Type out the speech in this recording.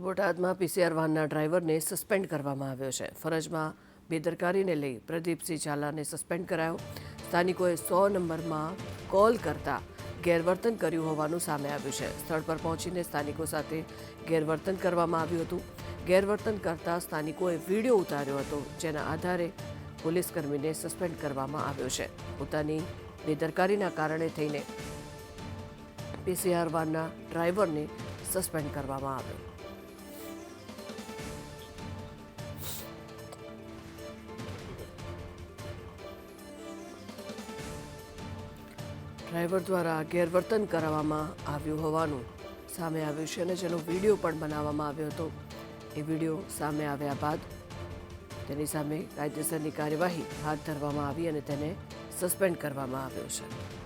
બોટાદમાં પીસીઆર વાનના ડ્રાઈવરને સસ્પેન્ડ કરવામાં આવ્યો છે. ફરજમાં બેદરકારીને લઈ પ્રદીપસિંહ ઝાલાને સસ્પેન્ડ કરાયો. સ્થાનિકોએ 100 નંબરમાં કોલ કરતા ગેરવર્તન કર્યું હોવાનું સામે આવ્યું છે. સ્થળ પર પહોંચીને સ્થાનિકો સાથે ગેરવર્તન કરવામાં આવ્યું હતું. ગેરવર્તન કરતા સ્થાનિકોએ વિડીયો ઉતાર્યો હતો, જેના આધારે પોલીસકર્મીને સસ્પેન્ડ કરવામાં આવ્યો છે. પોતાની બેદરકારીના કારણે થઈને પીસીઆર વાનના ડ્રાઈવરને સસ્પેન્ડ કરવામાં આવ્યો. ડ્રાઈવર દ્વારા ગેરવર્તન કરાવવામાં આવ્યું હોવાનું સામે આવ્યું છે અને જેનો વિડીયો પણ બનાવવામાં આવ્યો હતો. એ વિડીયો સામે આવ્યા બાદ તેની સામે કાયદેસરની કાર્યવાહી હાથ ધરવામાં આવી અને તેને સસ્પેન્ડ કરવામાં આવ્યો છે.